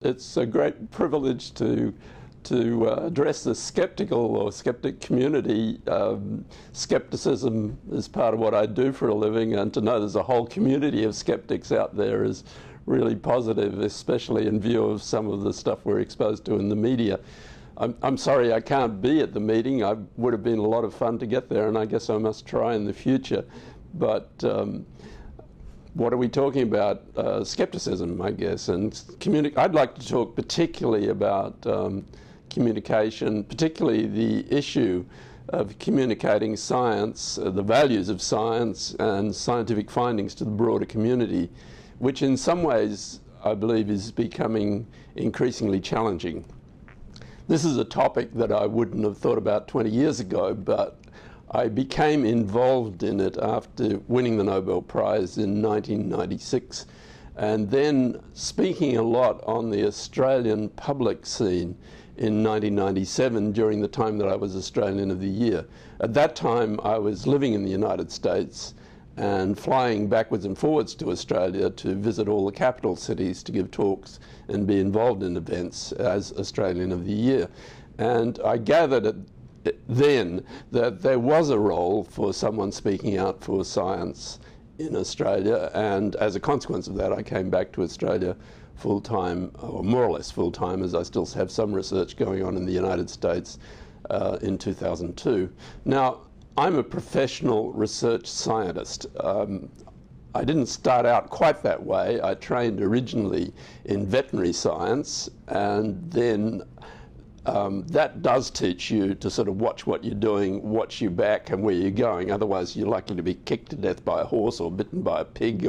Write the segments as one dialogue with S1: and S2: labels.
S1: it's a great privilege to address the skeptical or skeptic community. Skepticism is part of what I do for a living, and to know there's a whole community of skeptics out there is really positive, especially in view of some of the stuff we're exposed to in the media. I'm sorry I can't be at the meeting. It would have been a lot of fun to get there, and I guess I must try in the future. But what are we talking about? Skepticism, I guess. And I'd like to talk particularly about communication, particularly the issue of communicating science, the values of science and scientific findings to the broader community, which in some ways I believe is becoming increasingly challenging. This is a topic that I wouldn't have thought about 20 years ago, but I became involved in it after winning the Nobel Prize in 1996, and then speaking a lot on the Australian public scene in 1997 during the time that I was Australian of the Year. At that time I was living in the United States and flying backwards and forwards to Australia to visit all the capital cities to give talks and be involved in events as Australian of the Year. And I gathered then that there was a role for someone speaking out for science in Australia, and as a consequence of that I came back to Australia full-time, or more or less full-time, as I still have some research going on in the United States in 2002. Now, I'm a professional research scientist. I didn't start out quite that way. I trained originally in veterinary science, and then that does teach you to sort of watch what you're doing, watch your back and where you're going. Otherwise, you're likely to be kicked to death by a horse or bitten by a pig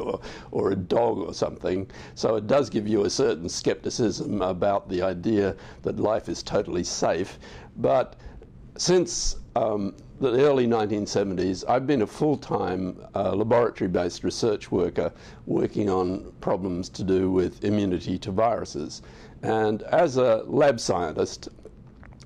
S1: or a dog or something. So it does give you a certain skepticism about the idea that life is totally safe. But since the early 1970s, I've been a full-time laboratory-based research worker working on problems to do with immunity to viruses. And as a lab scientist,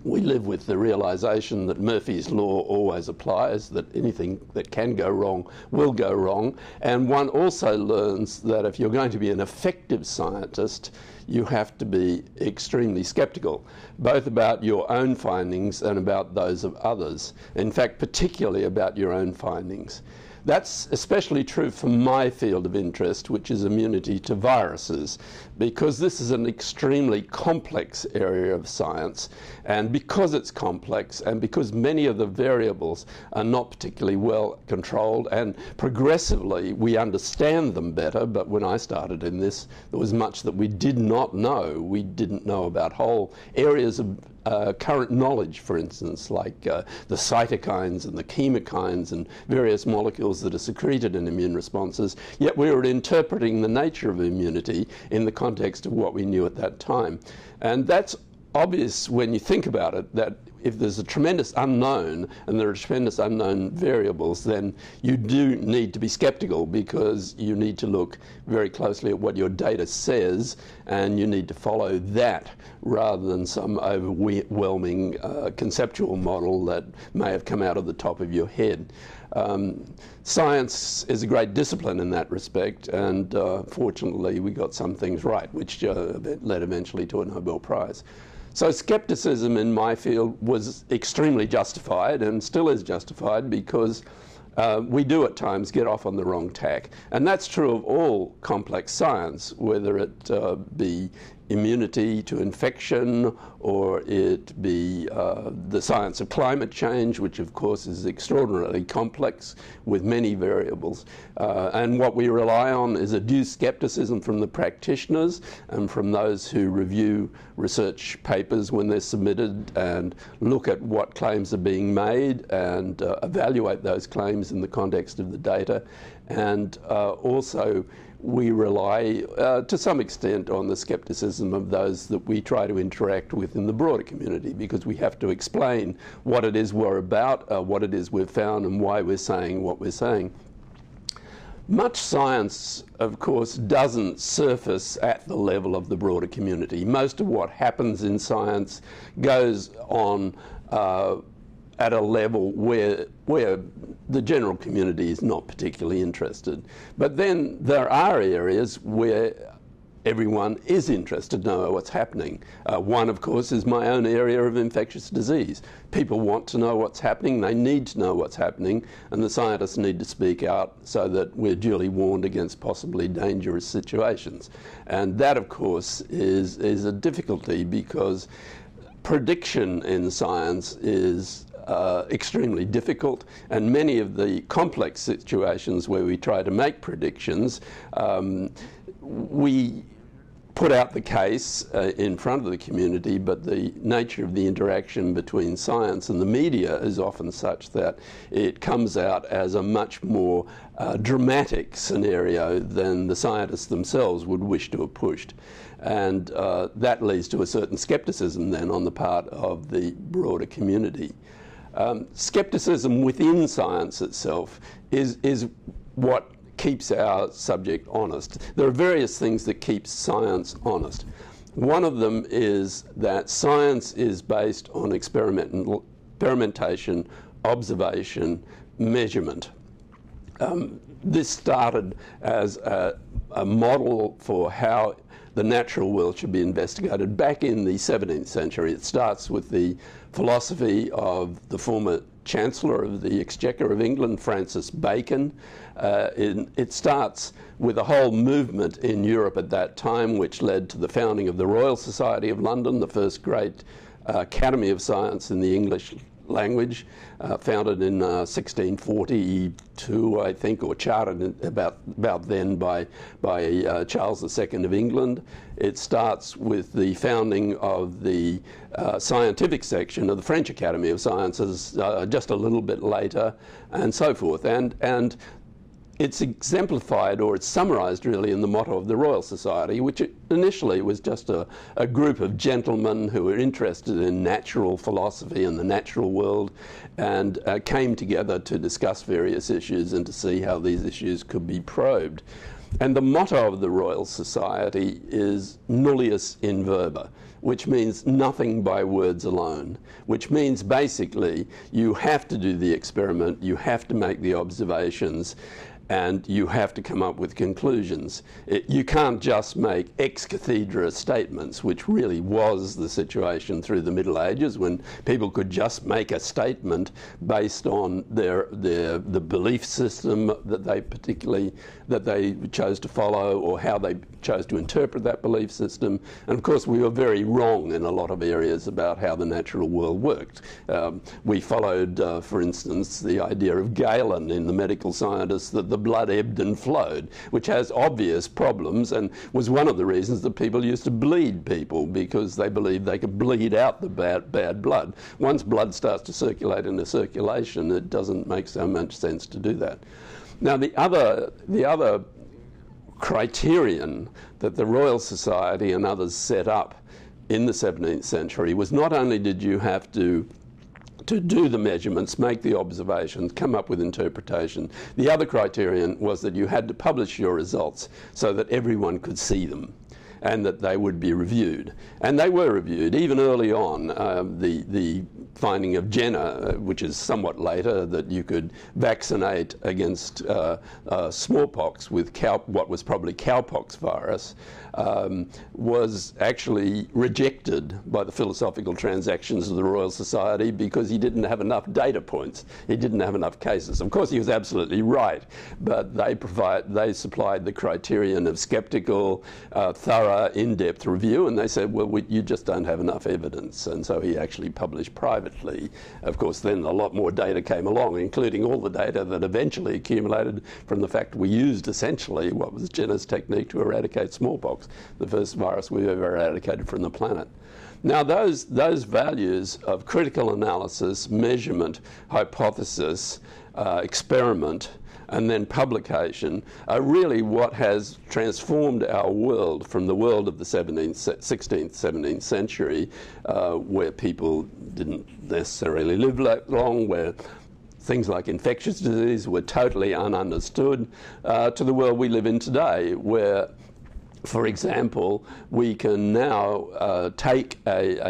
S1: we live with the realization that Murphy's Law always applies, that anything that can go wrong will go wrong. And one also learns that if you're going to be an effective scientist, you have to be extremely skeptical, both about your own findings and about those of others. In fact, particularly about your own findings. That's especially true for my field of interest, which is immunity to viruses, because this is an extremely complex area of science. And because it's complex, and because many of the variables are not particularly well controlled, and progressively we understand them better, but when I started in this, there was much that we did not know. We didn't know about whole areas of current knowledge, for instance, like the cytokines and the chemokines and various molecules that are secreted in immune responses, yet we were interpreting the nature of immunity in the context of what we knew at that time. And that's obvious when you think about it, that if there's a tremendous unknown and there are tremendous unknown variables, then you do need to be skeptical, because you need to look very closely at what your data says and you need to follow that rather than some overwhelming conceptual model that may have come out of the top of your head. Science is a great discipline in that respect, and fortunately we got some things right, which led eventually to a Nobel Prize. So skepticism in my field was extremely justified, and still is justified, because we do at times get off on the wrong tack. And that's true of all complex science, whether it be immunity to infection, or it be the science of climate change, which of course is extraordinarily complex with many variables. And what we rely on is a due skepticism from the practitioners and from those who review research papers when they're submitted and look at what claims are being made and evaluate those claims in the context of the data. And also we rely to some extent on the skepticism of those that we try to interact with in the broader community, because we have to explain what it is we're about, what it is we've found, and why we're saying what we're saying. Much science, of course, doesn't surface at the level of the broader community. Most of what happens in science goes on at a level where the general community is not particularly interested. But then there are areas where everyone is interested to know what's happening. One, of course, is my own area of infectious disease. People want to know what's happening, they need to know what's happening, and the scientists need to speak out so that we're duly warned against possibly dangerous situations. And that, of course, is a difficulty, because prediction in science is extremely difficult, and many of the complex situations where we try to make predictions, we put out the case in front of the community, but the nature of the interaction between science and the media is often such that it comes out as a much more dramatic scenario than the scientists themselves would wish to have pushed. And that leads to a certain skepticism then on the part of the broader community. Skepticism within science itself is what keeps our subject honest. There are various things that keep science honest. One of them is that science is based on experimentation, observation, measurement. This started as a model for how the natural world should be investigated back in the 17th century. It starts with the philosophy of the former Chancellor of the Exchequer of England, Francis Bacon. It starts with a whole movement in Europe at that time, which led to the founding of the Royal Society of London, the first great academy of science in the English language, founded in 1642, I think, or chartered about then by Charles II of England. It starts with the founding of the scientific section of the French Academy of Sciences just a little bit later, and so forth. And it's exemplified, or it's summarised really, in the motto of the Royal Society, which initially was just a group of gentlemen who were interested in natural philosophy and the natural world, and came together to discuss various issues and to see how these issues could be probed. And the motto of the Royal Society is nullius in verba, which means nothing by words alone, which means basically you have to do the experiment, you have to make the observations, and you have to come up with conclusions. You can't just make ex cathedra statements, which really was the situation through the Middle Ages, when people could just make a statement based on the belief system that they chose to follow, or how they chose to interpret that belief system. And of course, we were very wrong in a lot of areas about how the natural world worked. We followed, for instance, the idea of Galen in The Medical Scientist, that the blood ebbed and flowed, which has obvious problems, and was one of the reasons that people used to bleed people, because they believed they could bleed out the bad blood. Once blood starts to circulate in the circulation, it doesn't make so much sense to do that. Now, the other criterion that the Royal Society and others set up in the 17th century was not only did you have to do the measurements, make the observations, come up with interpretation. The other criterion was that you had to publish your results so that everyone could see them, and that they would be reviewed. And they were reviewed even early on. The finding of Jenner, which is somewhat later, that you could vaccinate against smallpox with what was probably cowpox virus, was actually rejected by the Philosophical Transactions of the Royal Society, because he didn't have enough data points. He didn't have enough cases. Of course, he was absolutely right, but they supplied the criterion of skeptical, thorough, in-depth review, and they said, well, you just don't have enough evidence. And so he actually published privately. Of course, then a lot more data came along, including all the data that eventually accumulated from the fact we used essentially what was Jenner's technique to eradicate smallpox, the first virus we've ever eradicated from the planet. Now, those values of critical analysis, measurement, hypothesis, experiment, and then publication are really what has transformed our world from the world of the 16th, 17th century, where people didn't necessarily live that long, where things like infectious disease were totally ununderstood, to the world we live in today, where For example, we can now take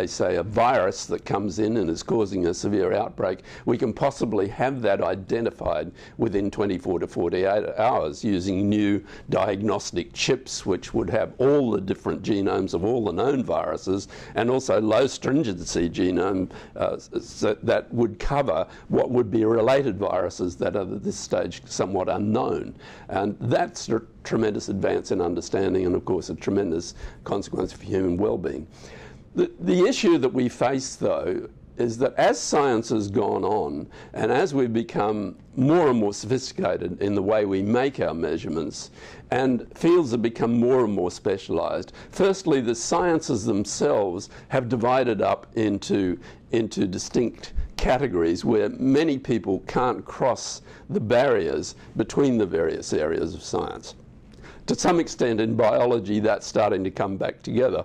S1: say a virus that comes in and is causing a severe outbreak. We can possibly have that identified within 24 to 48 hours using new diagnostic chips, which would have all the different genomes of all the known viruses, and also low stringency genome that would cover what would be related viruses that are at this stage somewhat unknown. And that's a tremendous advance in understanding, and of course a tremendous consequence for human well-being. The issue that we face, though, is that as science has gone on and as we've become more and more sophisticated in the way we make our measurements, and fields have become more and more specialized, firstly the sciences themselves have divided up into distinct categories where many people can't cross the barriers between the various areas of science. To some extent in biology that's starting to come back together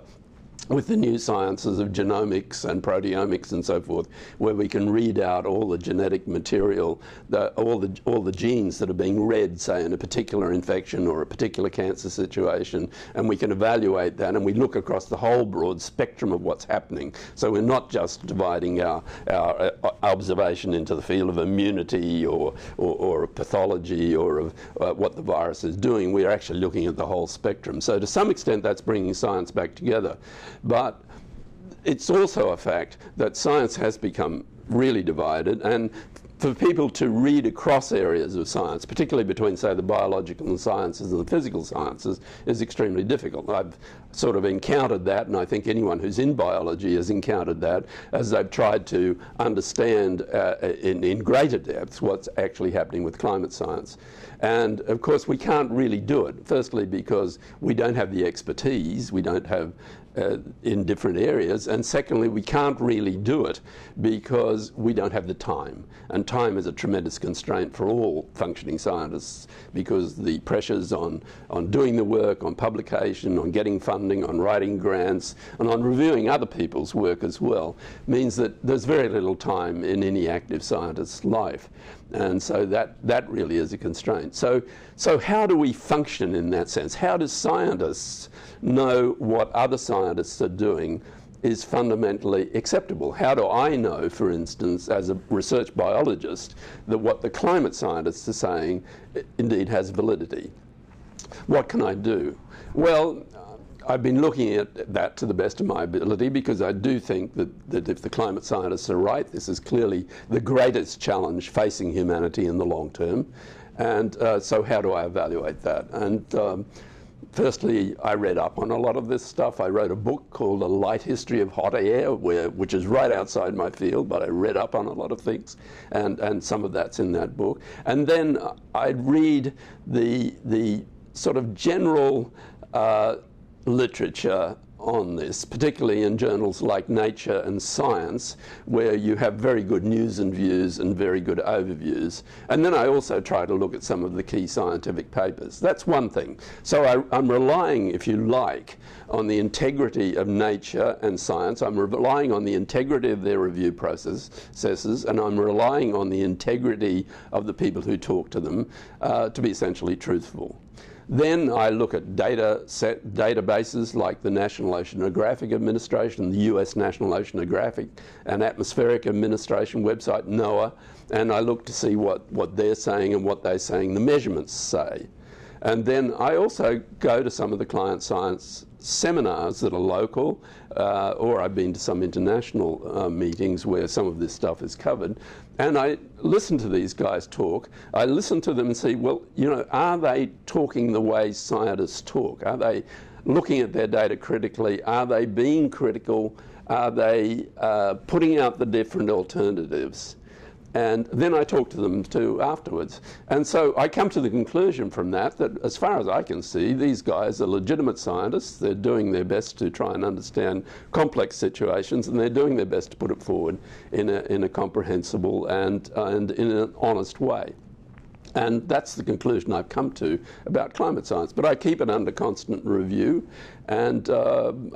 S1: with the new sciences of genomics and proteomics and so forth, where we can read out all the genetic material, all the genes that are being read, say, in a particular infection or a particular cancer situation, and we can evaluate that, and we look across the whole broad spectrum of what's happening. So we're not just dividing our observation into the field of immunity or pathology or of what the virus is doing. We're actually looking at the whole spectrum. So to some extent that's bringing science back together. But it's also a fact that science has become really divided, and for people to read across areas of science, particularly between, say, the biological sciences and the physical sciences, is extremely difficult. I've sort of encountered that, and I think anyone who's in biology has encountered that as they've tried to understand in greater depth what's actually happening with climate science. And of course we can't really do it, firstly because we don't have the expertise, we don't have in different areas, and secondly we can't really do it because we don't have the time, and time is a tremendous constraint for all functioning scientists, because the pressures on doing the work, on publication, on getting funding, on writing grants, and on reviewing other people's work as well, means that there's very little time in any active scientist's life. And so that really is a constraint. So how do we function in that sense? How do scientists know what other scientists are doing is fundamentally acceptable? How do I know, for instance, as a research biologist, that what the climate scientists are saying indeed has validity? What can I do? Well, I've been looking at that to the best of my ability, because I do think that if the climate scientists are right, this is clearly the greatest challenge facing humanity in the long term. And so how do I evaluate that? And firstly, I read up on a lot of this stuff. I wrote a book called A Light History of Hot Air, which is right outside my field, but I read up on a lot of things, and some of that's in that book. And then I'd read the sort of general literature on this, particularly in journals like Nature and Science, where you have very good news and views and very good overviews. And then I also try to look at some of the key scientific papers. That's one thing. So I'm relying, if you like, on the integrity of Nature and Science. I'm relying on the integrity of their review processes, and I'm relying on the integrity of the people who talk to them to be essentially truthful. Then I look at databases like the National Oceanographic Administration, the US National Oceanographic and Atmospheric Administration website, NOAA, and I look to see what they're saying and what they're saying the measurements say. And then I also go to some of the client science seminars that are local, or I've been to some international meetings where some of this stuff is covered, and I listen to these guys talk. I listen to them and see, well, you know, are they talking the way scientists talk? Are they looking at their data critically? Are they being critical? Are they putting out the different alternatives? And then I talk to them too afterwards. And so I come to the conclusion from that as far as I can see, these guys are legitimate scientists. They're doing their best to try and understand complex situations, and they're doing their best to put it forward in a comprehensible and in an honest way. And that's the conclusion I've come to about climate science. But I keep it under constant review, and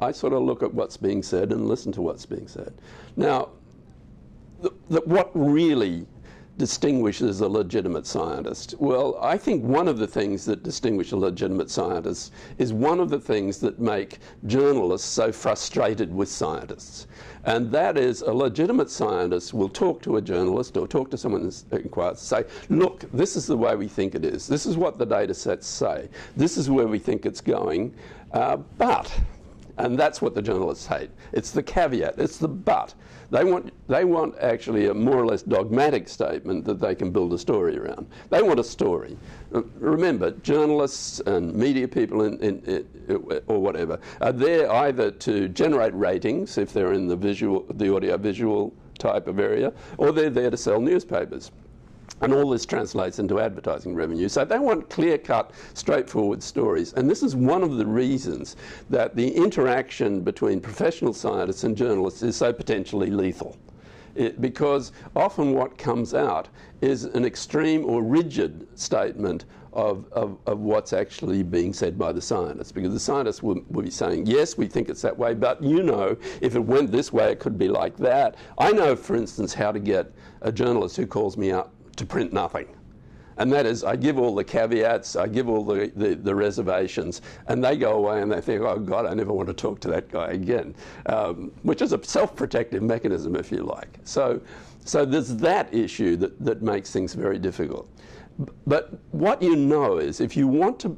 S1: I sort of look at what's being said and listen to what's being said. Now, what really distinguishes a legitimate scientist? Well, I think one of the things that distinguish a legitimate scientist is one of the things that make journalists so frustrated with scientists. And that is, a legitimate scientist will talk to a journalist or talk to someone who inquires, say, look, this is the way we think it is. This is what the data sets say. This is where we think it's going. But, and that's what the journalists hate. It's the caveat. It's the but. They want actually a more or less dogmatic statement that they can build a story around. They want a story. Remember, journalists and media people or whatever are there either to generate ratings if they're in the audio-visual type of area, or they're there to sell newspapers. And all this translates into advertising revenue. So they want clear-cut, straightforward stories. And this is one of the reasons that the interaction between professional scientists and journalists is so potentially lethal. Because often what comes out is an extreme or rigid statement of what's actually being said by the scientists. Because the scientists will be saying, yes, we think it's that way, but you know, if it went this way, it could be like that. I know, for instance, how to get a journalist who calls me up to print nothing. And that is, I give all the caveats, I give all the reservations, and they go away and they think, oh God, I never want to talk to that guy again, which is a self-protective mechanism, if you like. So there's that issue that makes things very difficult. But what you know is, if you want to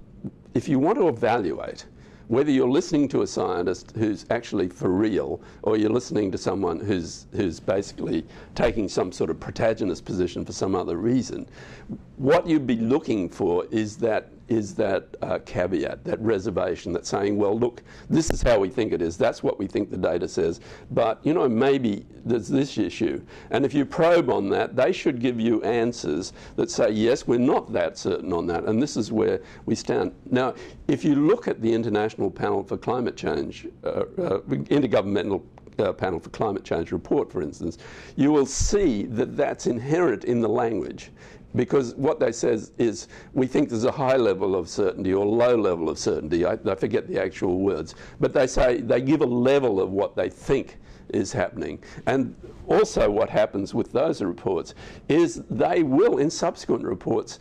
S1: evaluate whether you're listening to a scientist who's actually for real, or you're listening to someone who's basically taking some sort of protagonist position for some other reason, what you'd be looking for is that caveat, that reservation, that's saying, well, look, this is how we think it is. That's what we think the data says. But, you know, maybe there's this issue. And if you probe on that, they should give you answers that say, yes, we're not that certain on that, and this is where we stand. Now, if you look at the International Panel for Climate Change, Intergovernmental Panel for Climate Change report, for instance, you will see that that's inherent in the language. Because what they say is, we think there's a high level of certainty or low level of certainty. I forget the actual words. But they say, they give a level of what they think is happening. And also what happens with those reports is they will, in subsequent reports,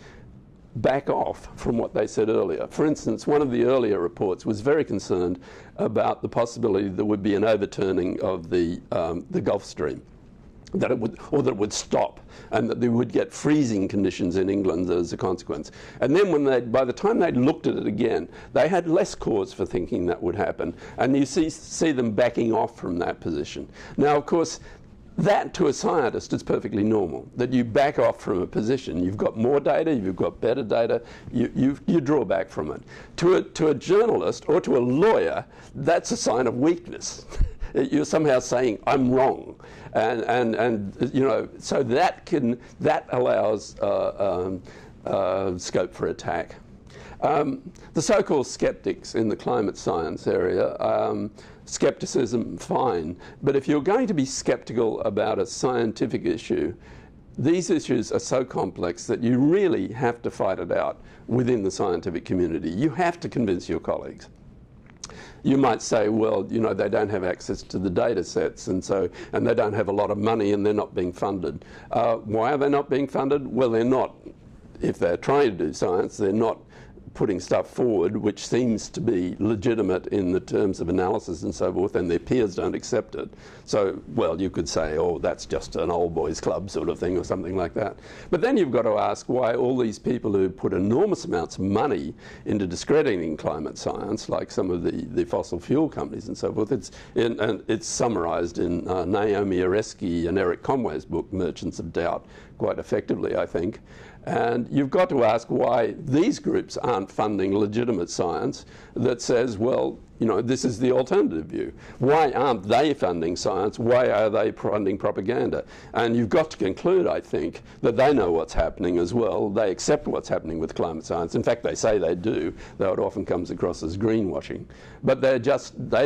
S1: back off from what they said earlier. For instance, one of the earlier reports was very concerned about the possibility there would be an overturning of the Gulf Stream. That it would stop, and that they would get freezing conditions in England as a consequence. And then by the time they'd looked at it again, they had less cause for thinking that would happen. And you see them backing off from that position. Now, of course, that to a scientist is perfectly normal, that you back off from a position. You've got more data, you've got better data, you draw back from it. To a journalist or to a lawyer, that's a sign of weakness. You're somehow saying, I'm wrong. And you know, so that allows scope for attack. The so-called skeptics in the climate science area, skepticism, fine. But if you're going to be skeptical about a scientific issue, these issues are so complex that you really have to fight it out within the scientific community. You have to convince your colleagues. You might say, well, you know, they don't have access to the data sets, and they don't have a lot of money, and they're not being funded. Why are they not being funded? Well, they're not. If they're trying to do science, they're not putting stuff forward which seems to be legitimate in the terms of analysis and so forth, and their peers don't accept it. So, well, you could say, oh, that's just an old boys club sort of thing or something like that. But then you've got to ask why all these people who put enormous amounts of money into discrediting climate science, like some of the fossil fuel companies and so forth, it's summarised in Naomi Oreskes and Eric Conway's book, Merchants of Doubt, quite effectively, I think. And you've got to ask why these groups aren't funding legitimate science that says, well, you know, this is the alternative view. Why aren't they funding science? Why are they funding propaganda? And you've got to conclude, I think, that they know what's happening as well. They accept what's happening with climate science. In fact, they say they do, though it often comes across as greenwashing. But they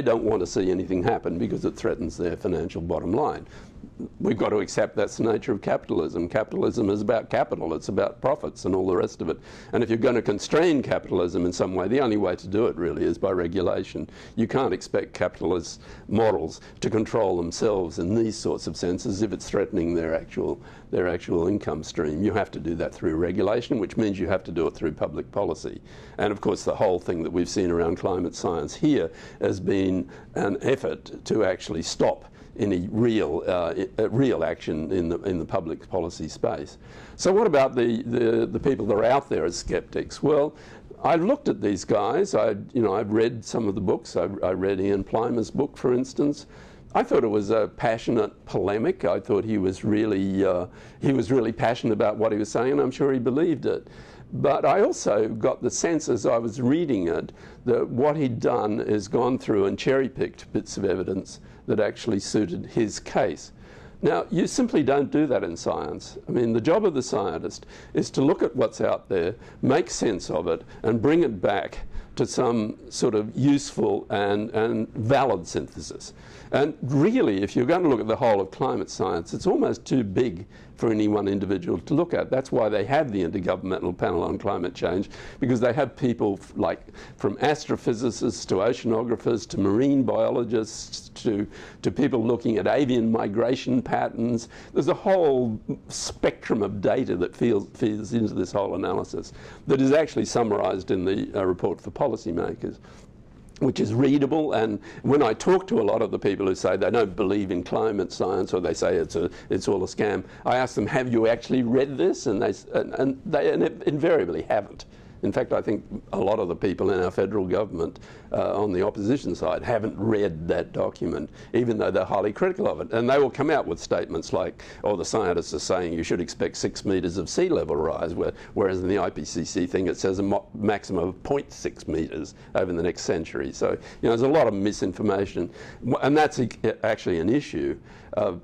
S1: don't want to see anything happen because it threatens their financial bottom line. We've got to accept that's the nature of capitalism. Capitalism is about capital, it's about profits and all the rest of it. And if you're going to constrain capitalism in some way, the only way to do it really is by regulation. regulation. You can't expect capitalist models to control themselves in these sorts of senses if it's threatening their actual income stream. You have to do that through regulation, which means you have to do it through public policy. And of course, the whole thing that we've seen around climate science here has been an effort to actually stop any real action in the public policy space. So what about the people that are out there as skeptics? Well, I looked at these guys. I've read some of the books. I read Ian Plimer's book, for instance. I thought it was a passionate polemic. I thought he was really passionate about what he was saying, and I'm sure he believed it. But I also got the sense as I was reading it that what he'd done is gone through and cherry-picked bits of evidence that actually suited his case. Now, you simply don't do that in science. I mean, the job of the scientist is to look at what's out there, make sense of it, and bring it back to some sort of useful and valid synthesis. And really, if you're going to look at the whole of climate science, it's almost too big for any one individual to look at. That's why they have the Intergovernmental Panel on Climate Change, because they have people like from astrophysicists to oceanographers to marine biologists to people looking at avian migration patterns. There's a whole spectrum of data that feeds into this whole analysis that is actually summarised in the report for policymakers, which is readable. And when I talk to a lot of the people who say they don't believe in climate science, or they say it's all a scam, I ask them, have you actually read this? And they invariably haven't. In fact, I think a lot of the people in our federal government on the opposition side haven't read that document, even though they're highly critical of it. And they will come out with statements like, oh, the scientists are saying you should expect 6 metres of sea level rise, whereas in the IPCC thing it says a maximum of 0.6 metres over the next century. So, there's a lot of misinformation. And that's actually an issue of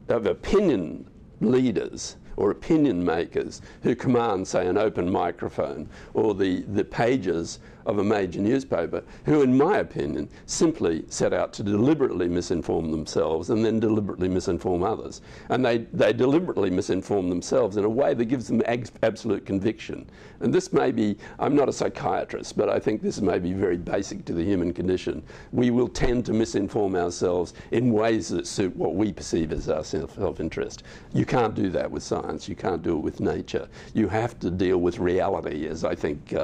S1: opinion leaders or opinion makers who command, say, an open microphone or the pages of a major newspaper, who, in my opinion, simply set out to deliberately misinform themselves and then deliberately misinform others. And they deliberately misinform themselves in a way that gives them absolute conviction. And this may be, I'm not a psychiatrist, but I think this may be very basic to the human condition. We will tend to misinform ourselves in ways that suit what we perceive as our self-interest. You can't do that with science. You can't do it with nature. You have to deal with reality, as I think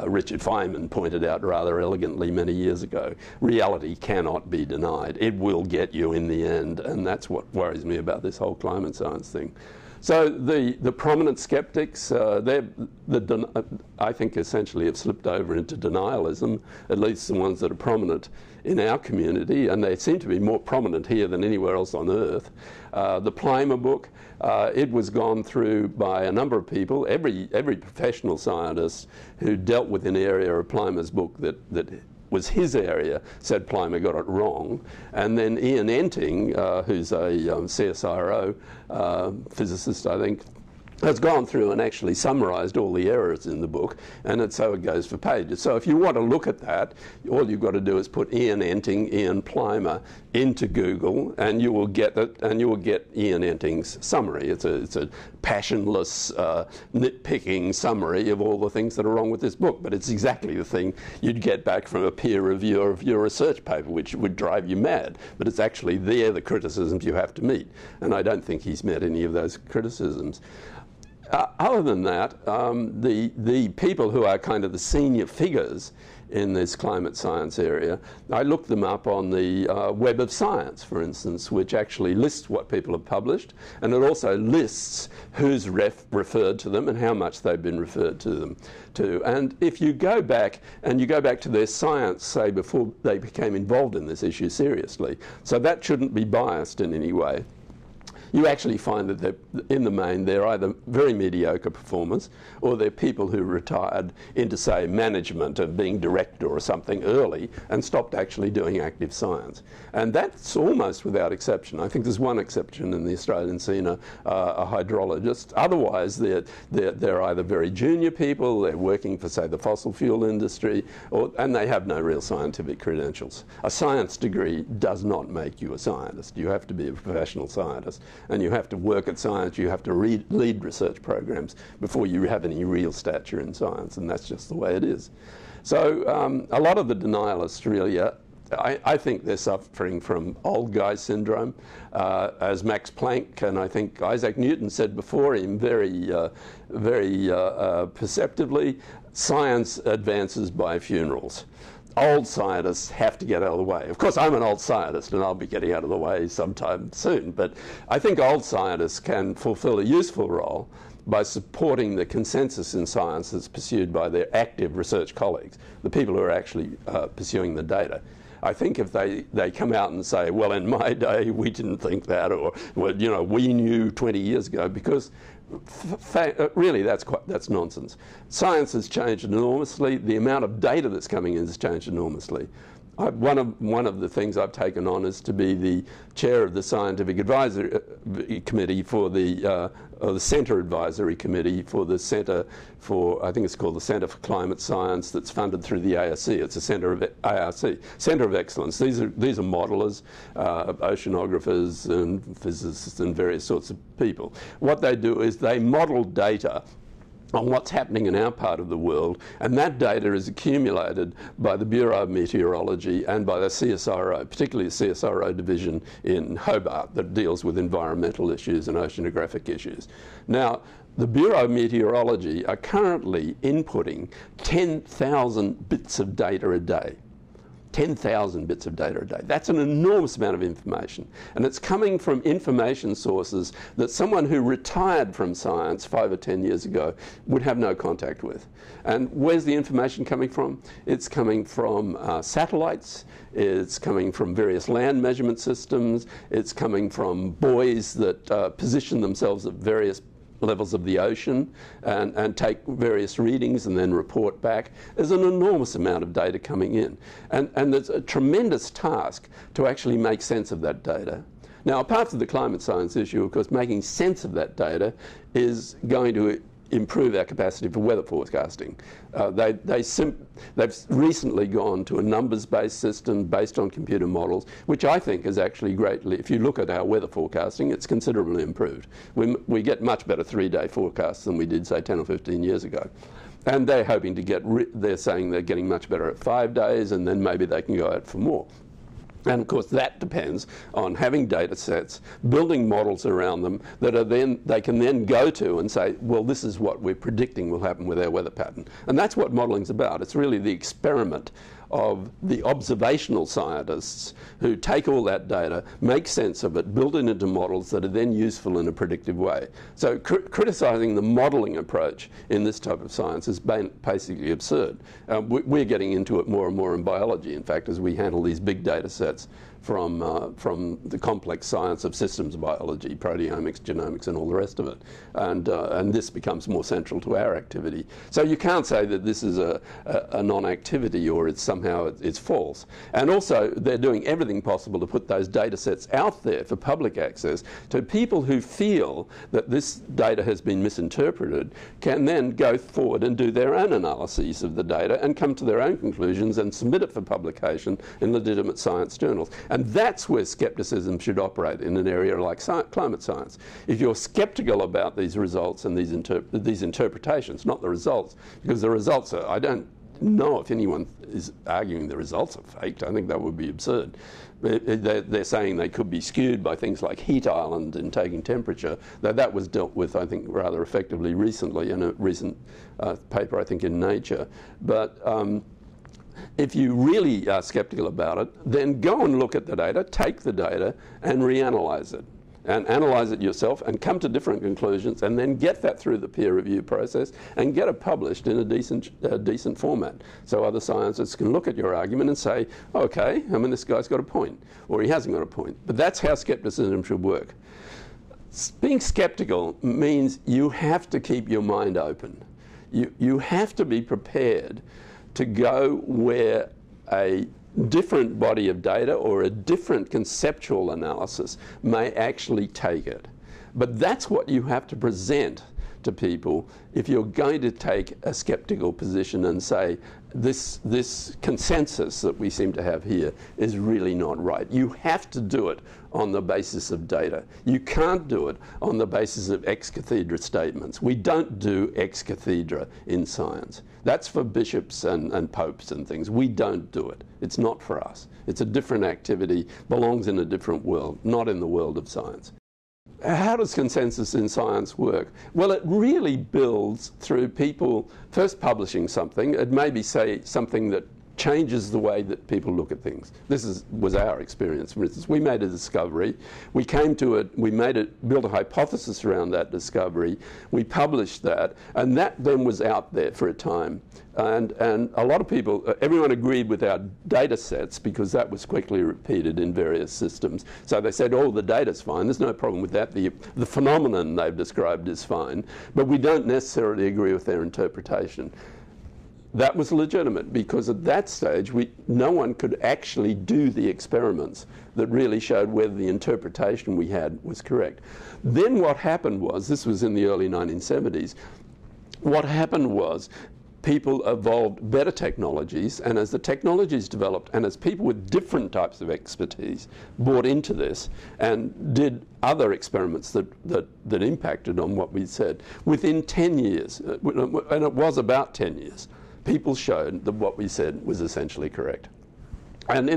S1: Richard Feynman pointed out rather elegantly many years ago. Reality cannot be denied. It will get you in the end, and that's what worries me about this whole climate science thing. So the prominent skeptics, I think essentially have slipped over into denialism, at least the ones that are prominent in our community, and they seem to be more prominent here than anywhere else on earth. The Plimer book, it was gone through by a number of people. Every professional scientist who dealt with an area of Plimer's book that was his area said Plimer got it wrong. And then Ian Enting, who's a CSIRO physicist, I think, has gone through and actually summarised all the errors in the book, and so it goes for pages. So if you want to look at that, all you've got to do is put Ian Enting, Ian Plimer into Google, and you will get it, and you will get Ian Enting's summary. It's a passionless, nitpicking summary of all the things that are wrong with this book, but it's exactly the thing you'd get back from a peer reviewer of your research paper, which would drive you mad. But it's actually the criticisms you have to meet, and I don't think he's met any of those criticisms. Other than that, the people who are kind of the senior figures in this climate science area, I looked them up on the Web of Science, for instance, which actually lists what people have published, and it also lists who's referred to them and how much they've been referred to them to. And if you go back to their science, say, before they became involved in this issue seriously, so that shouldn't be biased in any way, you actually find that in the main they're either very mediocre performers, or they're people who retired into, say, management and being director or something early and stopped actually doing active science. And that's almost without exception. I think there's one exception in the Australian scene, a hydrologist. Otherwise, they're either very junior people, they're working for, say, the fossil fuel industry, and they have no real scientific credentials. A science degree does not make you a scientist. You have to be a professional scientist. and you have to work at science, you have to lead research programs before you have any real stature in science, and that's just the way it is. So a lot of the denialists really I think they're suffering from old guy syndrome, as Max Planck and I think Isaac Newton said before him very perceptively, science advances by funerals. Old scientists have to get out of the way. Of course, I'm an old scientist and I'll be getting out of the way sometime soon, but I think old scientists can fulfill a useful role by supporting the consensus in science that's pursued by their active research colleagues, the people who are actually pursuing the data. I think if they come out and say, well, in my day we didn't think that, or well, you know, we knew 20 years ago, because really that's nonsense. Science has changed enormously. The amount of data that's coming in has changed enormously. One of the things I've taken on is to be the chair of the scientific advisory committee for the Centre Advisory Committee for the Centre for, I think it's called the Centre for Climate Science, that's funded through the ARC. It's a Centre of ARC, Centre of Excellence. These are modelers, oceanographers and physicists and various sorts of people. What they do is they model data on what's happening in our part of the world, and that data is accumulated by the Bureau of Meteorology and by the CSIRO, particularly the CSIRO division in Hobart that deals with environmental issues and oceanographic issues. Now, the Bureau of Meteorology are currently inputting 10,000 bits of data a day. 10,000 bits of data a day. That's an enormous amount of information. And it's coming from information sources that someone who retired from science 5 or 10 years ago would have no contact with. And where's the information coming from? It's coming from satellites, it's coming from various land measurement systems, it's coming from buoys that position themselves at various levels of the ocean and take various readings and then report back. There's an enormous amount of data coming in. And there's a tremendous task to actually make sense of that data. Now, apart from the climate science issue, of course, making sense of that data is going to improve our capacity for weather forecasting. They've recently gone to a numbers-based system based on computer models, which I think is actually greatly, if you look at our weather forecasting, it's considerably improved. We get much better 3-day forecasts than we did, say, 10 or 15 years ago. And they're hoping to they're saying they're getting much better at 5 days, and then maybe they can go out for more. And of course that depends on having data sets, building models around them that are then, they can then go to and say, well, this is what we're predicting will happen with our weather pattern. And that's what modeling's about. It's really the experiment of the observational scientists who take all that data, make sense of it, build it into models that are then useful in a predictive way. So criticising the modelling approach in this type of science is basically absurd. We're getting into it more and more in biology, in fact, as we handle these big data sets from the complex science of systems biology, proteomics, genomics, and all the rest of it. And this becomes more central to our activity. So you can't say that this is a non-activity or it's somehow it's false. And also, they're doing everything possible to put those data sets out there for public access, so people who feel that this data has been misinterpreted can then go forward and do their own analyses of the data and come to their own conclusions and submit it for publication in legitimate science journals. And that's where skepticism should operate in an area like climate science. If you're skeptical about these results and these interpretations, not the results, because the results are, I don't know if anyone is arguing the results are faked. I think that would be absurd. They're saying they could be skewed by things like heat island and taking temperature, though that was dealt with, I think, rather effectively recently in a recent paper, I think, in Nature. But if you really are skeptical about it, then go and look at the data, take the data and reanalyze it. And analyze it yourself and come to different conclusions and then get that through the peer review process and get it published in a decent format. So other scientists can look at your argument and say, okay, I mean, this guy's got a point, or he hasn't got a point. But that's how skepticism should work. Being skeptical means you have to keep your mind open. You have to be prepared to go where a different body of data or a different conceptual analysis may actually take it. But that's what you have to present to people if you're going to take a skeptical position and say, this consensus that we seem to have here is really not right. You have to do it on the basis of data. You can't do it on the basis of ex cathedra statements. We don't do ex cathedra in science. That's for bishops and popes and things. We don't do it. It's not for us. It's a different activity, belongs in a different world, not in the world of science. How does consensus in science work? Well, it really builds through people first publishing something. It may be, say, something that changes the way that people look at things. This was our experience. For instance, we made a discovery. We came to it, built a hypothesis around that discovery. We published that, and that then was out there for a time. And a lot of people, everyone agreed with our data sets because that was quickly repeated in various systems. So they said, oh, the data's fine. There's no problem with that. The phenomenon they've described is fine. But we don't necessarily agree with their interpretation. That was legitimate because at that stage no one could actually do the experiments that really showed whether the interpretation we had was correct. Then what happened was, this was in the early 1970s, what happened was people evolved better technologies, and as the technologies developed and as people with different types of expertise bought into this and did other experiments that impacted on what we said, within 10 years, and it was about 10 years, people showed that what we said was essentially correct. And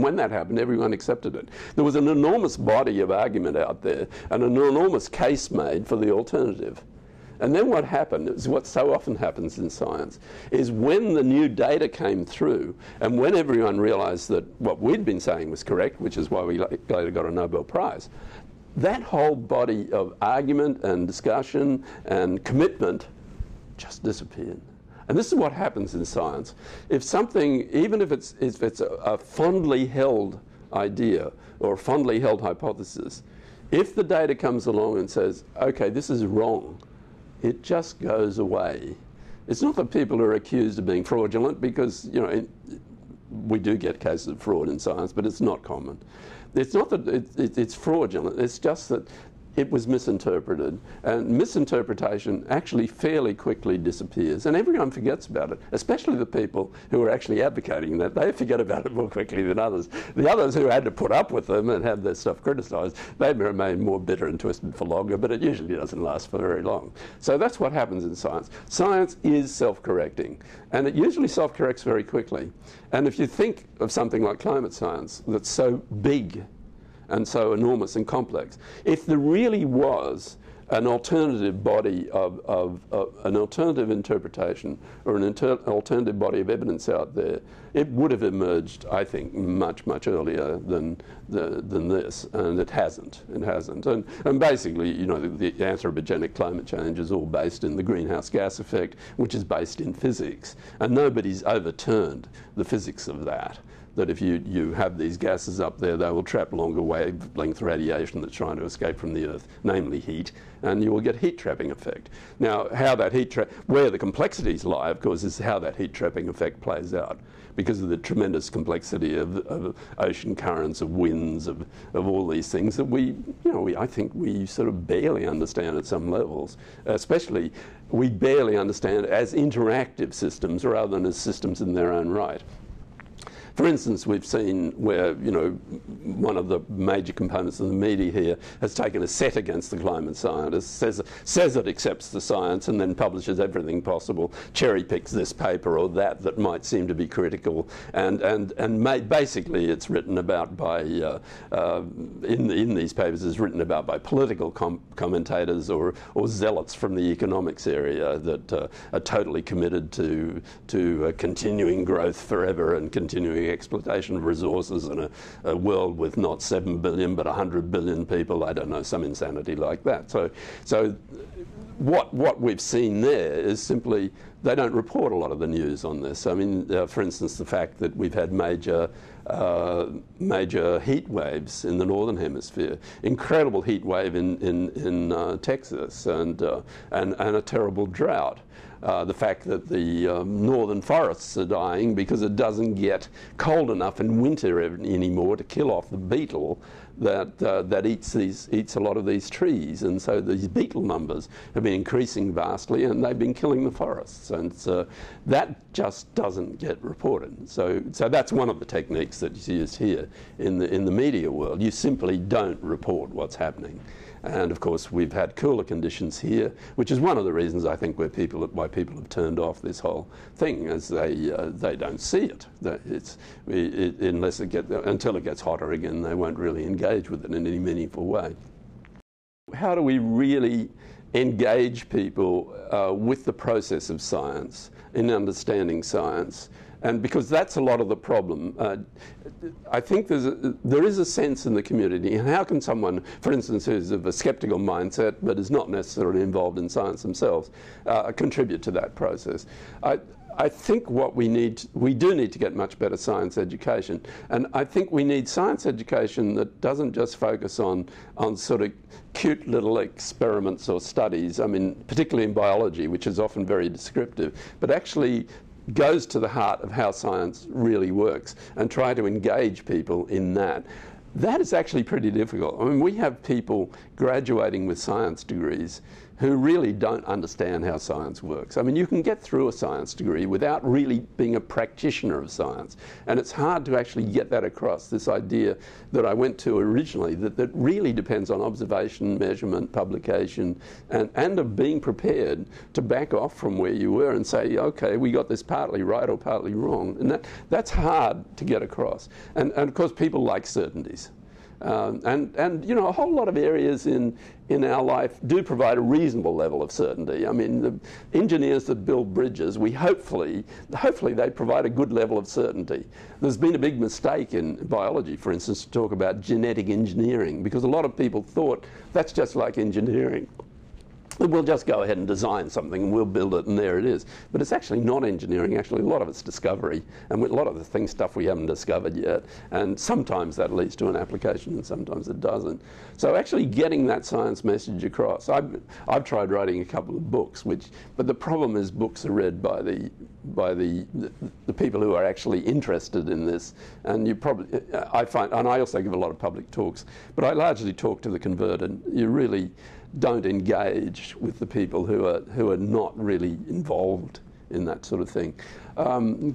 S1: when that happened, everyone accepted it. There was an enormous body of argument out there and an enormous case made for the alternative. And then what happened, is what so often happens in science, is when the new data came through and when everyone realized that what we'd been saying was correct, which is why we later got a Nobel Prize, that whole body of argument and discussion and commitment just disappeared. And this is what happens in science. If something, even if it's a fondly held idea or a fondly held hypothesis, if the data comes along and says, okay, this is wrong, it just goes away. It's not that people are accused of being fraudulent, because, you know, we do get cases of fraud in science, but it's not common. It's not that it's fraudulent, it's just that it was misinterpreted, and misinterpretation actually fairly quickly disappears, and everyone forgets about it, especially the people who are actually advocating that. They forget about it more quickly than others. The others who had to put up with them and have their stuff criticised, they remain more bitter and twisted for longer, but it usually doesn't last for very long. So that's what happens in science. Science is self-correcting, and it usually self-corrects very quickly. And if you think of something like climate science that's so big and so enormous and complex, if there really was an alternative body of an alternative interpretation or an alternative body of evidence out there, it would have emerged, I think, much, much earlier than this, and it hasn't. It hasn't. And basically, you know, the anthropogenic climate change is all based in the greenhouse gas effect, which is based in physics, and nobody's overturned the physics of that. That if you have these gases up there, they will trap longer wavelength radiation that's trying to escape from the Earth, namely heat, and you will get heat trapping effect. Now, how that where the complexities lie, of course, is how that heat trapping effect plays out, because of the tremendous complexity of ocean currents, of winds, of all these things that I think we sort of barely understand at some levels. Especially, we barely understand as interactive systems rather than as systems in their own right. For instance, we've seen where, you know, one of the major components of the media here has taken a set against the climate scientists, says it accepts the science and then publishes everything possible, cherry picks this paper or that might seem to be critical, and basically it's written about by, in these papers, is written about by political commentators or zealots from the economics area that are totally committed to continuing growth forever and continuing exploitation of resources in a world with not 7 billion but 100 billion people. I don't know, some insanity like that. So what we've seen there is simply they don't report a lot of the news on this. I mean, for instance, the fact that we've had major heat waves in the northern hemisphere, incredible heat wave in Texas, and a terrible drought. The fact that the northern forests are dying because it doesn't get cold enough in winter anymore to kill off the beetle that eats a lot of these trees, and so these beetle numbers have been increasing vastly, and they've been killing the forests, and so that just doesn't get reported. So that's one of the techniques that's used here in the media world. You simply don't report what's happening. And of course, we've had cooler conditions here, which is one of the reasons I think why people have turned off this whole thing, as they don't see it. Until it gets hotter again, they won't really engage with it in any meaningful way. How do we really engage people with the process of science, in understanding science? And because that's a lot of the problem. I think there is a sense in the community, and how can someone, for instance, who's of a skeptical mindset but is not necessarily involved in science themselves, contribute to that process? I think we do need to get much better science education, and I think we need science education that doesn't just focus on sort of cute little experiments or studies, I mean, particularly in biology, which is often very descriptive, but actually goes to the heart of how science really works and try to engage people in that. That is actually pretty difficult. I mean, we have people graduating with science degrees who really don't understand how science works. I mean, you can get through a science degree without really being a practitioner of science. And it's hard to actually get that across, this idea that I went to originally, that really depends on observation, measurement, publication, and of being prepared to back off from where you were and say, okay, we got this partly right or partly wrong. And that's hard to get across. And of course, people like certainties. And you know, a whole lot of areas in our life do provide a reasonable level of certainty. I mean, the engineers that build bridges, hopefully they provide a good level of certainty. There's been a big mistake in biology, for instance, to talk about genetic engineering, because a lot of people thought that's just like engineering. We'll just go ahead and design something and we'll build it and there it is. But it's actually not engineering. Actually, a lot of it's discovery, and a lot of the stuff we haven't discovered yet. And sometimes that leads to an application and sometimes it doesn't. So actually getting that science message across. I've tried writing a couple of books, but the problem is books are read by the people who are actually interested in this. And I find, and I also give a lot of public talks, but I largely talk to the converted. You really don't engage with the people who are not really involved in that sort of thing.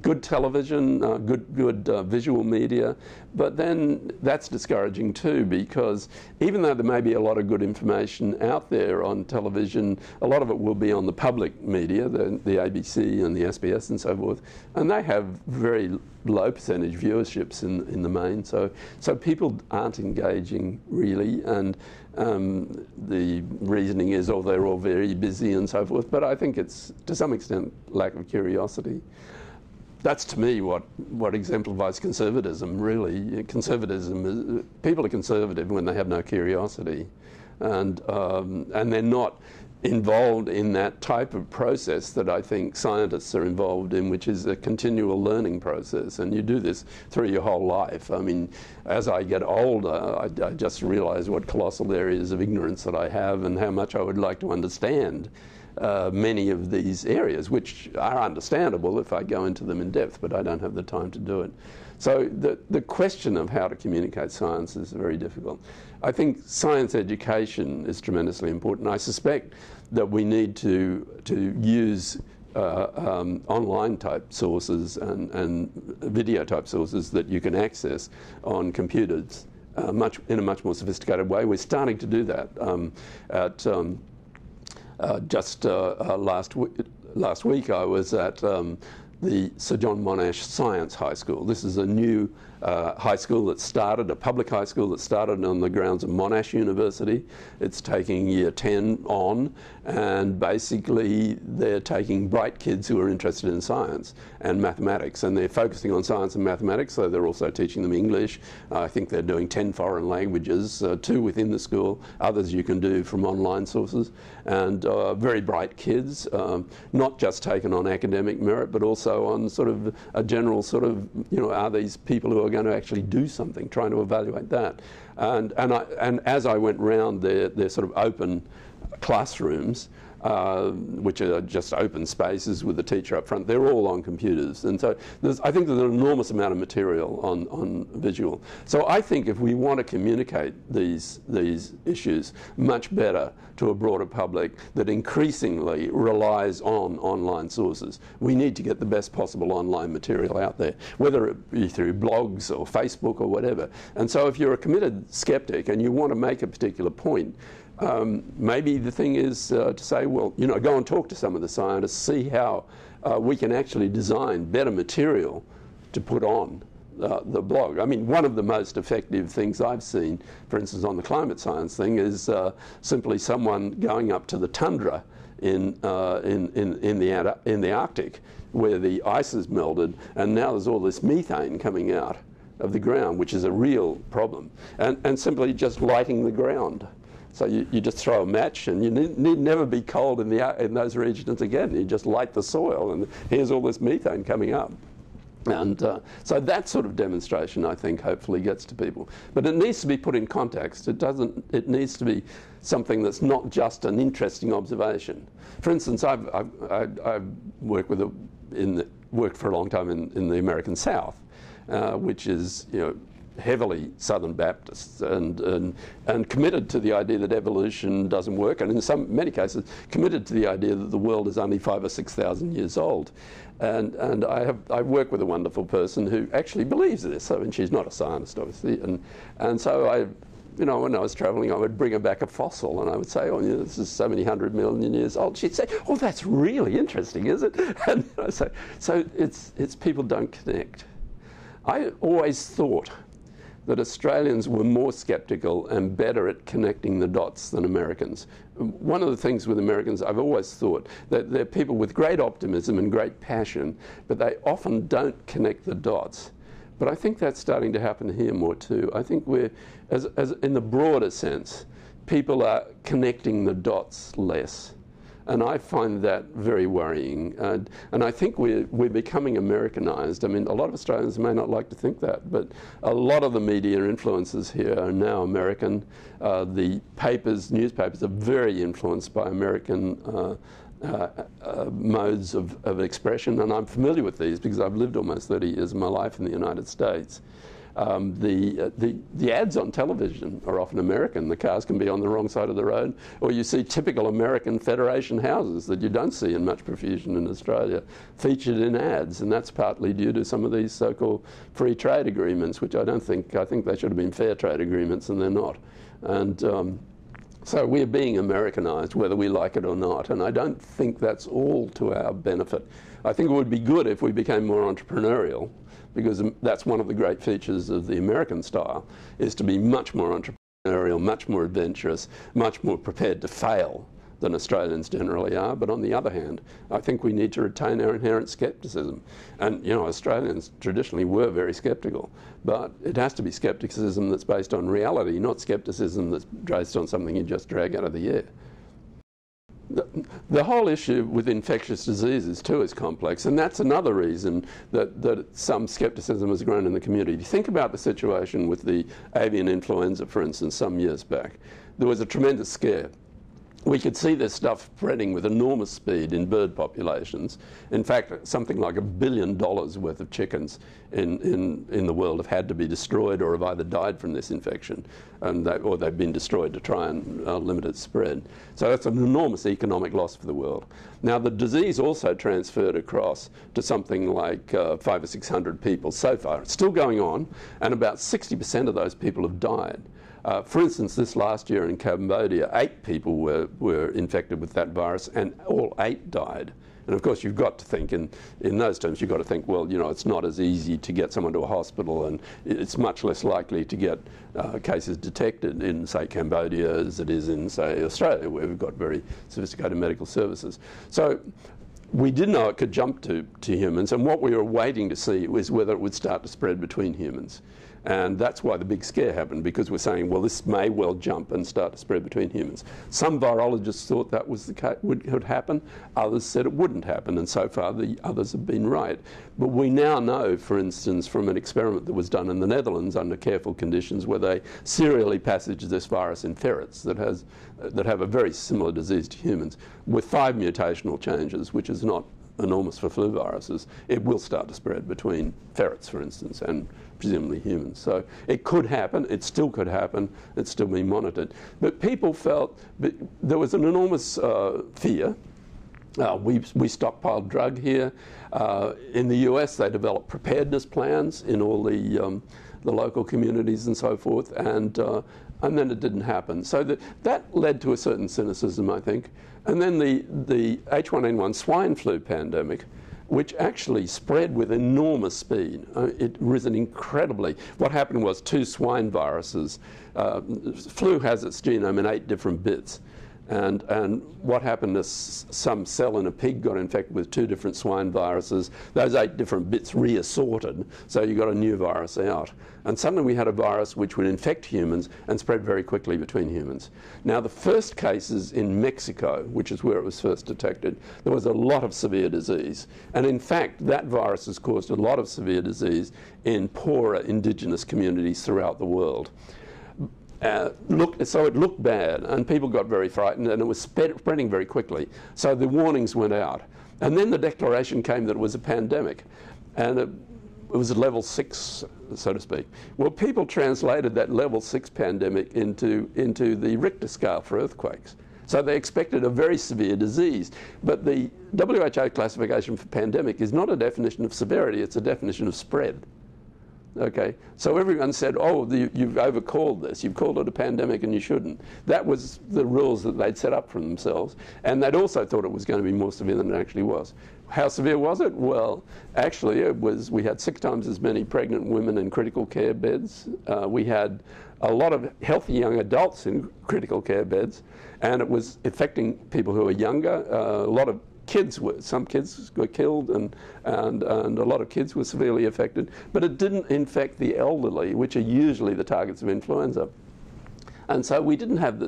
S1: Good television, good visual media, but then that's discouraging too, because even though there may be a lot of good information out there on television, a lot of it will be on the public media, the ABC and the SBS and so forth, and they have very low percentage viewerships in the main, so people aren't engaging really, and the reasoning is, they're all very busy and so forth, but I think it's to some extent lack of curiosity. That's to me what exemplifies conservatism, really. People are conservative when they have no curiosity, and they're not involved in that type of process that I think scientists are involved in, which is a continual learning process, and you do this through your whole life. I mean, as I get older, I just realize what colossal areas of ignorance that I have and how much I would like to understand many of these areas, which are understandable if I go into them in depth, but I don't have the time to do it. So the question of how to communicate science is very difficult. I think science education is tremendously important. I suspect that we need to use online type sources and video type sources that you can access on computers in a much more sophisticated way. We're starting to do that. Last week I was at the Sir John Monash Science High School. This is a new high school that started, a public high school that started on the grounds of Monash University. It's taking year 10 on, and basically they're taking bright kids who are interested in science and mathematics, and they're focusing on science and mathematics, so they're also teaching them English. I think they're doing 10 foreign languages, 2 within the school, others you can do from online sources, and very bright kids, not just taken on academic merit, but also on sort of a general sort of, are these people who are going to actually do something, trying to evaluate that. And as I went round their sort of open classrooms, which are just open spaces with the teacher up front, they're all on computers. And so I think there's an enormous amount of material on visual. So I think if we want to communicate these issues much better to a broader public that increasingly relies on online sources, we need to get the best possible online material out there, whether it be through blogs or Facebook or whatever. And so if you're a committed skeptic and you want to make a particular point, maybe the thing is to say, well, go and talk to some of the scientists, see how we can actually design better material to put on the blog. I mean, one of the most effective things I've seen, for instance, on the climate science thing, is simply someone going up to the tundra in the Arctic, where the ice has melted, and now there's all this methane coming out of the ground, which is a real problem, and simply just lighting the ground. So you just throw a match, and you need never be cold in those regions again. You just light the soil, and here's all this methane coming up. And so that sort of demonstration, I think, hopefully gets to people. But it needs to be put in context. It needs to be something that's not just an interesting observation. For instance, I've worked worked for a long time in the American South, which is heavily Southern Baptists and committed to the idea that evolution doesn't work, and in many cases committed to the idea that the world is only 5,000 or 6,000 years old. And I work with a wonderful person who actually believes this. I mean, she's not a scientist, obviously, and so when I was travelling, I would bring her back a fossil, and I would say, this is so many 100 million years old. She'd say, that's really interesting, is it? And I say, so it's people don't connect. I always thought that Australians were more sceptical and better at connecting the dots than Americans. One of the things with Americans, I've always thought that they're people with great optimism and great passion, but they often don't connect the dots. But I think that's starting to happen here more too. I think we're, as in the broader sense, people are connecting the dots less. And I find that very worrying. And I think we're becoming Americanized. I mean, a lot of Australians may not like to think that, but a lot of the media influences here are now American. The newspapers are very influenced by American modes of expression, and I'm familiar with these because I've lived almost 30 years of my life in the United States. The ads on television are often American. The cars can be on the wrong side of the road, or you see typical American Federation houses that you don't see in much profusion in Australia featured in ads, and that's partly due to some of these so-called free trade agreements, which I think they should have been fair trade agreements, and they're not. And so we're being Americanized, whether we like it or not, and I don't think that's all to our benefit. I think it would be good if we became more entrepreneurial, because that's one of the great features of the American style, is to be much more entrepreneurial, much more adventurous, much more prepared to fail than Australians generally are. But on the other hand, I think we need to retain our inherent skepticism. And, Australians traditionally were very skeptical, but it has to be skepticism that's based on reality, not skepticism that's based on something you just drag out of the air. The whole issue with infectious diseases too is complex, and that's another reason that some skepticism has grown in the community. If you think about the situation with the avian influenza, for instance, some years back, there was a tremendous scare. We could see this stuff spreading with enormous speed in bird populations. In fact, something like $1 billion worth of chickens in the world have had to be destroyed or have either died from this infection, or they've been destroyed to try and limit its spread. So that's an enormous economic loss for the world. Now, the disease also transferred across to something like 500 or 600 people so far. It's still going on, and about 60% of those people have died. For instance, this last year in Cambodia, 8 people were infected with that virus, and all 8 died. And of course, you've got to think in those terms. You've got to think, well, it's not as easy to get someone to a hospital, and it's much less likely to get cases detected in, say, Cambodia as it is in, say, Australia, where we've got very sophisticated medical services. So we did know it could jump to humans, and what we were waiting to see was whether it would start to spread between humans. And that's why the big scare happened, because we're saying, well, this may well jump and start to spread between humans. Some virologists thought that was the case, would happen. Others said it wouldn't happen, and so far the others have been right. But we now know, for instance, from an experiment that was done in the Netherlands under careful conditions, where they serially passaged this virus in ferrets that have a very similar disease to humans, with 5 mutational changes, which is not enormous for flu viruses. It will start to spread between ferrets, for instance, and presumably humans. So it could happen, it still could happen, it's still being monitored. But people felt there was an enormous fear. We stockpiled drug here. In the US, they developed preparedness plans in all the local communities and so forth, and then it didn't happen. So that led to a certain cynicism, I think. And then the H1N1 swine flu pandemic, which actually spread with enormous speed. It risen incredibly. What happened was 2 swine viruses. Flu has its genome in 8 different bits. And what happened is some cell in a pig got infected with 2 different swine viruses. Those 8 different bits reassorted, so you got a new virus out. And suddenly we had a virus which would infect humans and spread very quickly between humans. Now, the first cases in Mexico, which is where it was first detected, there was a lot of severe disease. And in fact, that virus has caused a lot of severe disease in poorer indigenous communities throughout the world. So it looked bad, and people got very frightened, and it was spreading very quickly. So the warnings went out. And then the declaration came that it was a pandemic, and it was a level 6, so to speak. Well, people translated that level 6 pandemic into the Richter scale for earthquakes. So they expected a very severe disease. But the WHO classification for pandemic is not a definition of severity, it's a definition of spread. Okay, so everyone said, oh, you've overcalled this. You've called it a pandemic and you shouldn't. That was the rules that they'd set up for themselves. And they'd also thought it was going to be more severe than it actually was. How severe was it? Well, actually, we had 6 times as many pregnant women in critical care beds. We had a lot of healthy young adults in critical care beds. And it was affecting people who were younger. A lot of some kids were killed, and a lot of kids were severely affected. But it didn't infect the elderly, which are usually the targets of influenza. And so we didn't have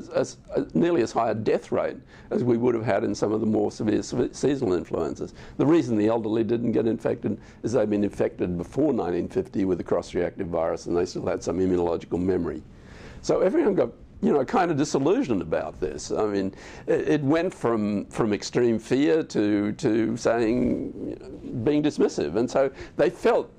S1: nearly as high a death rate as we would have had in some of the more severe seasonal influenzas. The reason the elderly didn't get infected is they'd been infected before 1950 with a cross-reactive virus, and they still had some immunological memory. So everyone got kind of disillusioned about this. I mean, it went from extreme fear to saying, being dismissive. And so they felt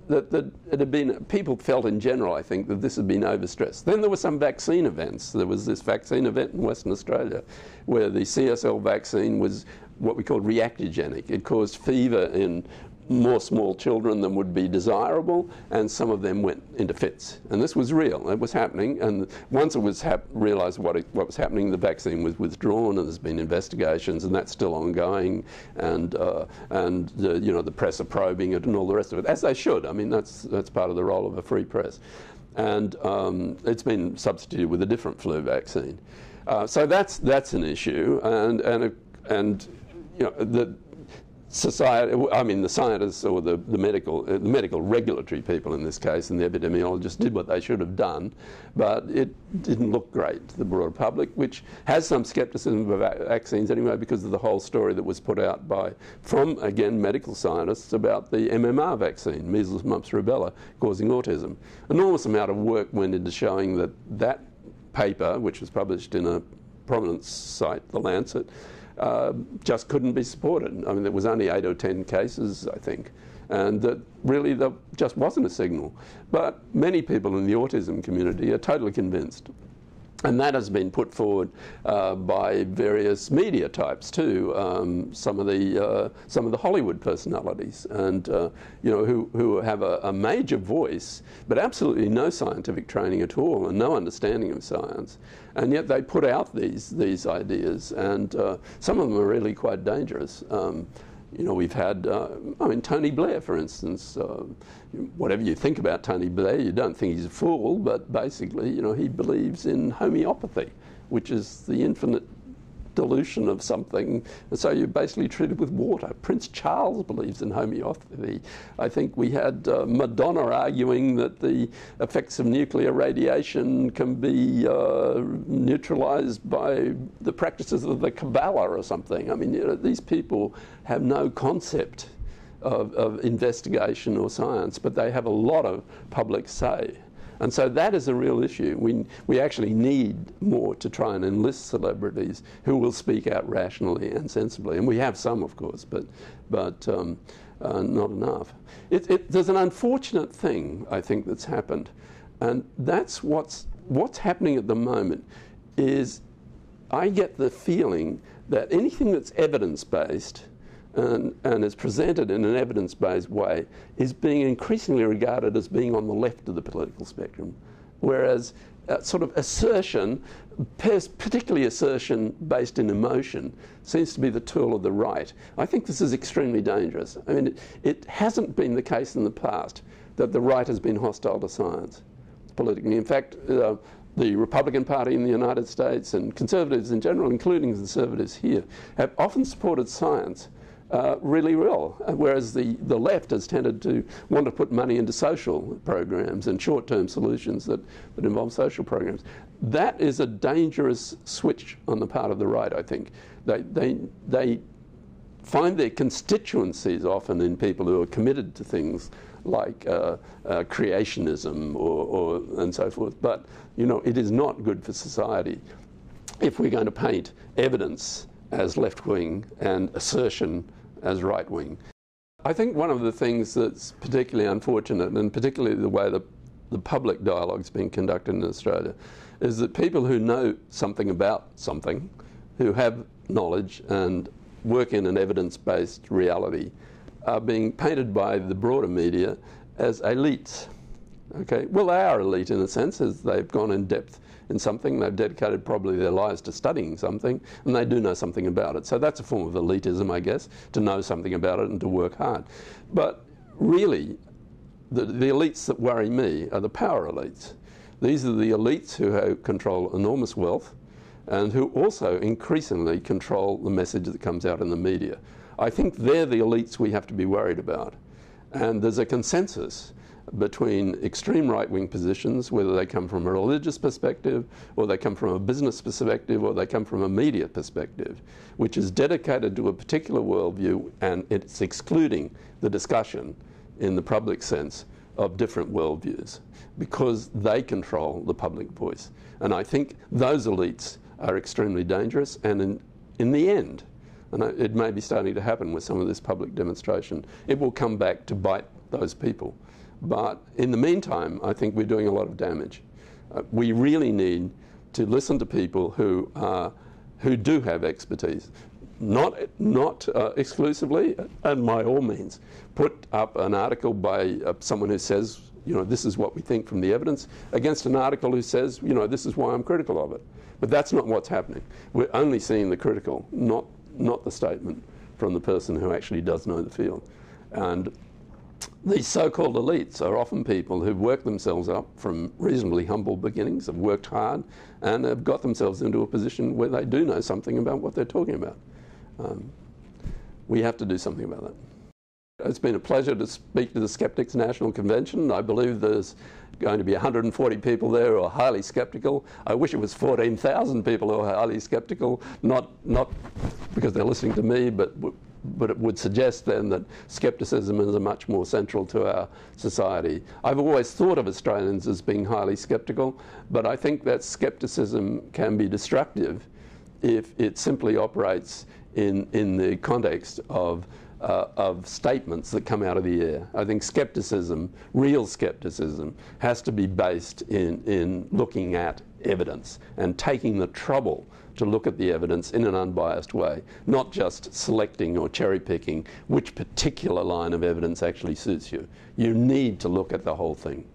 S1: that it had been, people felt in general, I think, that this had been overstressed. Then there were some vaccine events. There was this vaccine event in Western Australia where the CSL vaccine was what we call reactogenic. It caused fever in more small children than would be desirable, and some of them went into fits. And this was real. It was happening, and once it was realised what was happening, the vaccine was withdrawn, and there's been investigations, and that's still ongoing, and the press are probing it and all the rest of it, as they should. I mean, that's part of the role of a free press. And it's been substituted with a different flu vaccine. So that's an issue, and the society, I mean the scientists or the medical regulatory people in this case, and the epidemiologists did what they should have done, but it didn't look great to the broader public, which has some skepticism of vaccines anyway because of the whole story that was put out from again medical scientists about the MMR vaccine, measles, mumps, rubella, causing autism. Enormous amount of work went into showing that paper, which was published in a prominent site, The Lancet, just couldn't be supported. I mean, there was only 8 or 10 cases, I think, and that really there just wasn't a signal. But many people in the autism community are totally convinced And that has been put forward by various media types too. Some of the Hollywood personalities, and who have a major voice, but absolutely no scientific training at all, and no understanding of science. And yet they put out these ideas, and some of them are really quite dangerous. We've had, Tony Blair, for instance. Whatever you think about Tony Blair, you don't think he's a fool, but basically, he believes in homeopathy, which is the infinite dilution of something, and so you're basically treated with water. Prince Charles believes in homeopathy. I think we had Madonna arguing that the effects of nuclear radiation can be neutralized by the practices of the Kabbalah or something. I mean, these people have no concept of investigation or science, but they have a lot of public say. And so that is a real issue. We actually need more to try and enlist celebrities who will speak out rationally and sensibly. And we have some, of course, but not enough. There's an unfortunate thing, I think, that's happened. And that's what's happening at the moment is I get the feeling that anything that's evidence-based and is presented in an evidence-based way is being increasingly regarded as being on the left of the political spectrum, whereas sort of assertion, particularly assertion based in emotion, seems to be the tool of the right. I think this is extremely dangerous. I mean, it hasn't been the case in the past that the right has been hostile to science politically. In fact, the Republican Party in the United States and conservatives in general, including conservatives here, have often supported science really well, whereas the left has tended to want to put money into social programs and short-term solutions that involve social programs. That is a dangerous switch on the part of the right, I think. They find their constituencies often in people who are committed to things like creationism or and so forth, but it is not good for society if we're going to paint evidence as left-wing and assertion as right-wing. I think one of the things that's particularly unfortunate, and particularly the way the public dialogue's being conducted in Australia, is that people who know something about something, who have knowledge and work in an evidence-based reality, are being painted by the broader media as elites. Okay, well, they are elite in a sense, as they've gone in depth in something, they've dedicated probably their lives to studying something, and they do know something about it. So that's a form of elitism, I guess, to know something about it and to work hard. But really, the elites that worry me are the power elites. These are the elites who control enormous wealth and who also increasingly control the message that comes out in the media. I think they're the elites we have to be worried about. And there's a consensus between extreme right-wing positions, whether they come from a religious perspective, or they come from a business perspective, or they come from a media perspective, which is dedicated to a particular worldview, and it's excluding the discussion in the public sense of different worldviews, because they control the public voice. And I think those elites are extremely dangerous, and in the end, and it may be starting to happen with some of this public demonstration, it will come back to bite those people. But in the meantime, I think we're doing a lot of damage. We really need to listen to people who do have expertise, not exclusively, and by all means, put up an article by someone who says, this is what we think from the evidence, against an article who says, this is why I'm critical of it. But that's not what's happening. We're only seeing the critical, not the statement from the person who actually does know the field. And these so-called elites are often people who've worked themselves up from reasonably humble beginnings, have worked hard, and have got themselves into a position where they do know something about what they're talking about. We have to do something about that. It's been a pleasure to speak to the Skeptics National Convention. I believe there's going to be 140 people there who are highly skeptical. I wish it was 14,000 people who are highly skeptical, not because they're listening to me, but it would suggest then that skepticism is much more central to our society. I've always thought of Australians as being highly skeptical, but I think that skepticism can be destructive if it simply operates in the context of of statements that come out of the air. I think skepticism, real skepticism, has to be based in looking at evidence and taking the trouble to look at the evidence in an unbiased way, not just selecting or cherry picking which particular line of evidence actually suits you. You need to look at the whole thing.